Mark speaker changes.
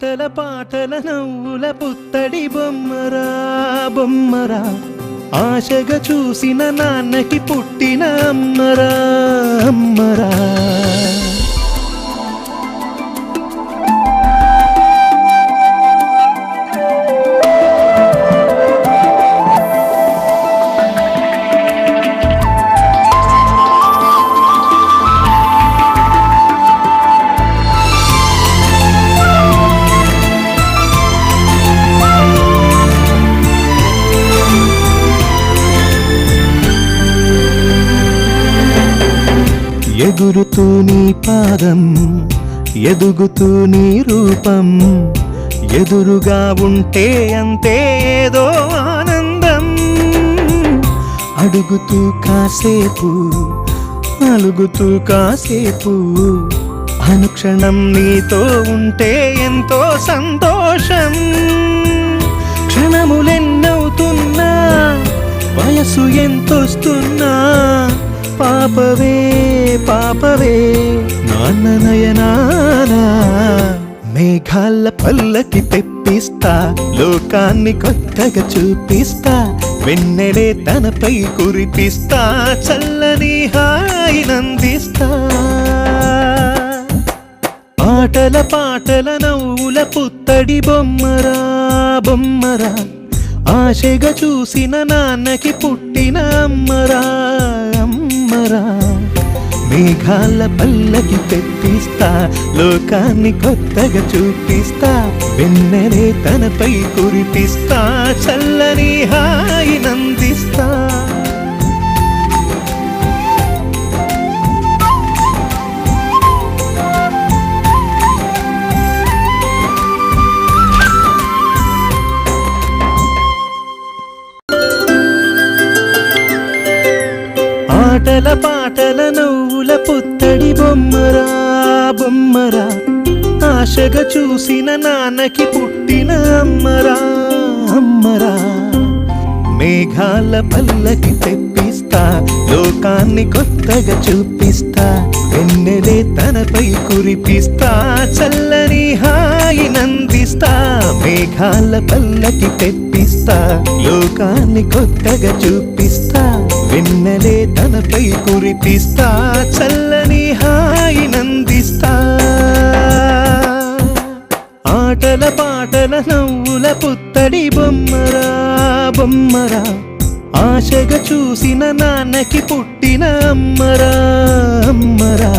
Speaker 1: ఆటల పాటల నవ్వుల పుత్తడి బొమ్మరా బొమ్మరా ఆశగా చూసిన నాన్నకి పుట్టిన అమ్మరా అమ్మరా ఎగురుతూ నీ పాదం ఎదుగుతూ నీ రూపం ఎదురుగా ఉంటే అంతే ఏదో ఆనందం అడుగుతూ కాసేపు అలుగుతూ కాసేపు అనుక్షణం నీతో ఉంటే ఎంతో సంతోషం క్షణములెన్నవుతున్నా వయసు ఎంతొస్తున్నా పాపవే పాపవే నాన్న నయనానా మేఘాల పల్లకి తెప్పిస్తా లోకాన్ని కొత్తగా చూపిస్తా వెన్నెలే తనపై కురిపిస్తా చల్లని హాయినందిస్తా ఆటల పాటల నవ్వుల పుత్తడి బొమ్మరా బొమ్మరా ఆశగా చూసిన నాన్నకి పుట్టిన అమ్మరా అమ్మరా మేఘాల పల్లకి తెప్పిస్తా లోకాన్ని కొత్తగా చూపిస్తా వెన్నెలే తనపై కురిపిస్తా చల్లని హాయినందిస్తా ఆటల పాటల నవ్వుల పుత్తడి బొమ్మరా బొమ్మరా ఆశగా చూసిన నాన్నకి పుట్టిన అమ్మరా అమ్మరా మేఘాల పల్లకి తెప్పిస్తా లోకాన్ని కొత్తగా చూపిస్తా వెన్నెలే తనపై కురిపిస్తా చల్లని హాయినందిస్తా మేఘాల పల్లకి తెప్పిస్తా లోకాన్ని కొత్తగా చూపిస్తా వెన్నెలే తనపై కురిపిస్తా చల్లని హాయినందిస్తా ఆటల పాటల నవ్వుల పుత్తడి బొమ్మరా బొమ్మరా ఆశగా చూసిన నాన్నకి పుట్టిన అమ్మరా అమ్మరా